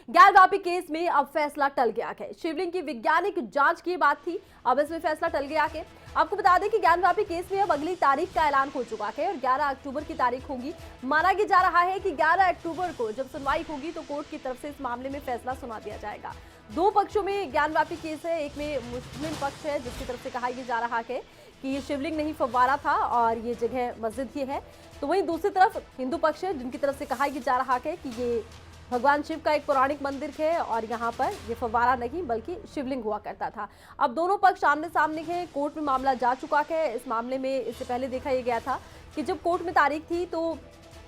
Gyanvapi case में अब फैसला टल गया है। शिवलिंग की वैज्ञानिक जांच की बात थी, अब इसमें फैसला टल गया है। आपको बता दें कि ज्ञानवापी केस में अब अगली तारीख का ऐलान हो चुका है और 11 अक्टूबर की तारीख होगी। माना जा रहा है कि 11 अक्टूबर को जब सुनवाई होगी तो कोर्ट की तरफ से इस मामले में फैसला सुना दिया जाएगा। दो पक्षों में ज्ञानवापी केस है, एक में मुस्लिम पक्ष है जिसकी तरफ से कहा यह जा रहा है कि ये शिवलिंग नहीं फव्वारा था और ये जगह मस्जिद ही है, तो वहीं दूसरी तरफ हिंदू पक्ष है जिनकी तरफ से कहा यह जा रहा है कि ये भगवान शिव का एक पौराणिक मंदिर है और यहाँ पर ये फव्वारा नहीं बल्कि शिवलिंग हुआ करता था। अब दोनों पक्ष आमने सामने हैं, कोर्ट में मामला जा चुका है। इस मामले में इससे पहले देखा यह गया था कि जब कोर्ट में तारीख थी तो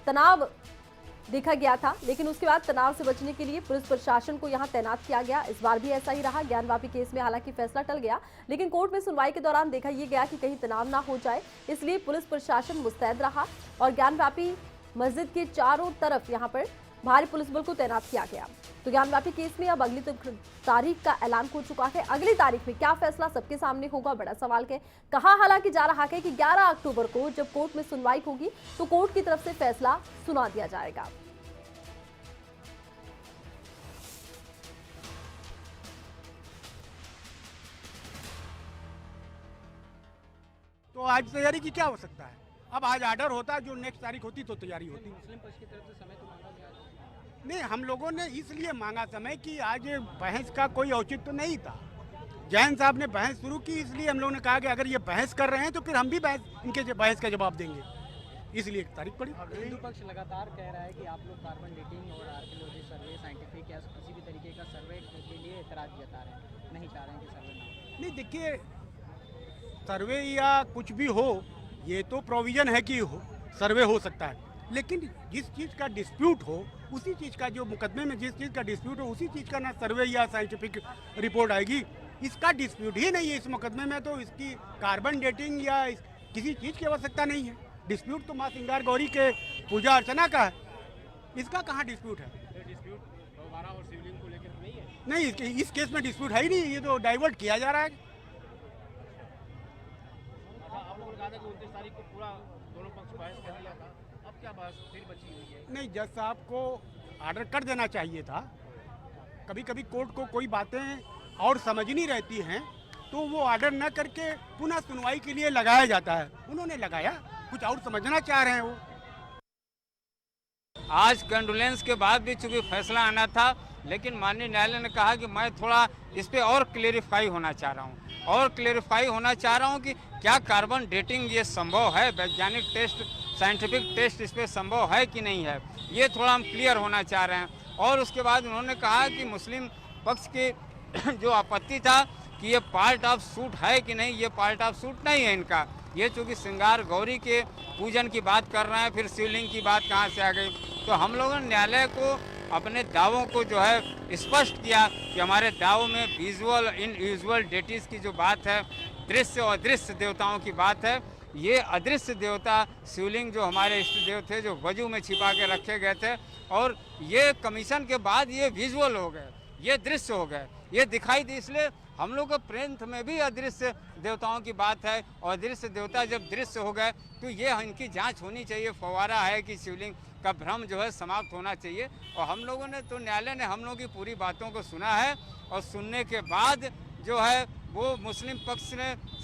तनाव देखा गया था, लेकिन उसके बाद तनाव से बचने के लिए पुलिस प्रशासन को यहां तैनात किया गया। इस बार भी ऐसा ही रहा। ज्ञानवापी केस में हालांकि फैसला टल गया, लेकिन कोर्ट में सुनवाई के दौरान देखा यह गया कि कहीं तनाव ना हो जाए, इसलिए पुलिस प्रशासन मुस्तैद रहा और ज्ञानवापी मस्जिद के चारों तरफ यहां पर भारी पुलिस बल को तैनात किया गया। तो ज्ञानवापी केस में अब अगली तारीख का ऐलान हो चुका है। अगली तारीख में क्या फैसला सबके सामने होगा, बड़ा सवाल है। कहा हालांकि जा रहा है कि 11 अक्टूबर को जब कोर्ट में सुनवाई होगी तो कोर्ट की तरफ से फैसला सुना दिया जाएगा। तो आज तैयारी की क्या हो सकता है? अब आज ऑर्डर होता, जो नेक्स्ट तारीख होती तो तैयारी होती। मुस्लिम पक्ष की तरफ से समय तो मांगा गया था। नहीं, हम लोगों ने इसलिए मांगा समय कि आज बहस का कोई औचित्य तो नहीं था। जैन साहब ने बहस शुरू की, इसलिए हम लोगों ने कहा कि अगर ये बहस कर रहे हैं तो फिर हम भी इनके बहस का जवाब देंगे, इसलिए एक तारीख पड़ी। हिंदू पक्ष लगातार कह रहा है कि आप लोग कार्बन डेटिंग और आर्कियोलॉजी सर्वे, साइंटिफिक या किसी भी तरीके का सर्वे के लिए एतराज जता रहे हैं, नहीं चाह रहे हैं कि सर्वे ना हो। नहीं, देखिए, सर्वे या कुछ भी हो, ये तो प्रोविजन है कि सर्वे हो सकता है, लेकिन जिस चीज़ का डिस्प्यूट हो उसी चीज़ का, जो मुकदमे में जिस चीज़ का डिस्प्यूट हो उसी चीज़ का ना सर्वे या साइंटिफिक रिपोर्ट आएगी। इसका डिस्प्यूट ही नहीं है इस मुकदमे में, तो इसकी कार्बन डेटिंग या किसी चीज़ की आवश्यकता नहीं है। डिस्प्यूट तो माँ सिंगार गौरी के पूजा अर्चना का है, इसका कहाँ डिस्प्यूट है? डिस्प्यूट फव्वारा और शिवलिंग को लेकर नहीं है। नहीं, इस केस में डिस्प्यूट है ही नहीं, ये तो डाइवर्ट किया जा रहा है। आप लोगों ने कहा था कि 29 तारीख को पूरा दोनों पक्ष बहस कर लिया था, अब क्या बहस फिर बची हुई है? नहीं, जज साहब को ऑर्डर कर देना चाहिए था। कभी कभी कोर्ट को कोई बातें और समझ नहीं रहती हैं तो वो ऑर्डर न करके पुनः सुनवाई के लिए लगाया जाता है। उन्होंने लगाया, कुछ और समझना चाह रहे हैं वो। आज कंडोलेंस के बाद भी चूंकि फैसला आना था, लेकिन माननीय न्यायालय ने कहा कि मैं थोड़ा इस पे और क्लेरिफाई होना चाह रहा हूँ कि क्या कार्बन डेटिंग ये संभव है, वैज्ञानिक टेस्ट, साइंटिफिक टेस्ट इस पे संभव है कि नहीं है, ये थोड़ा हम क्लियर होना चाह रहे हैं। और उसके बाद उन्होंने कहा कि मुस्लिम पक्ष की जो आपत्ति था कि ये पार्ट ऑफ सूट है कि नहीं, ये पार्ट ऑफ सूट नहीं है इनका। ये चूँकि श्रृंगार गौरी के पूजन की बात कर रहे हैं, फिर शिवलिंग की बात कहाँ से आ गई। तो हम लोगों ने न्यायालय को अपने दावों को जो है स्पष्ट किया कि हमारे दावों में विजुअल इनविजुअल डेटीज की जो बात है, दृश्य और अदृश्य देवताओं की बात है। ये अदृश्य देवता शिवलिंग जो हमारे इष्ट देव थे, जो वजू में छिपा के रखे गए थे, और ये कमीशन के बाद ये विजुअल हो गए, ये दृश्य हो गए, ये दिखाई दी। इसलिए हम लोग के प्रेंथ में भी अदृश्य देवताओं की बात है, और अदृश्य देवता जब दृश्य हो गए तो ये इनकी जांच होनी चाहिए, फव्वारा है कि शिवलिंग का भ्रम जो है समाप्त होना चाहिए। और हम लोगों ने तो न्यायालय ने हम लोगों की पूरी बातों को सुना है, और सुनने के बाद जो है वो मुस्लिम पक्ष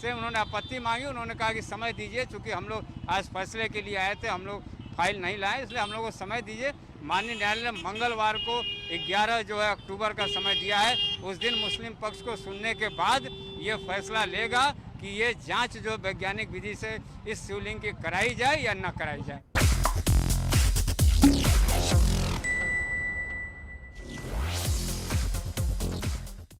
से उन्होंने आपत्ति मांगी। उन्होंने कहा कि समय दीजिए, चूँकि हम लोग आज फैसले के लिए आए थे, हम लोग फाइल नहीं लाए, इसलिए हम लोग को समय दीजिए। माननीय न्यायालय ने मंगलवार को 11 जो है अक्टूबर का समय दिया है। उस दिन मुस्लिम पक्ष को सुनने के बाद ये फैसला लेगा कि ये जांच जो वैज्ञानिक विधि से इस शिवलिंग की कराई जाए या न कराई जाए।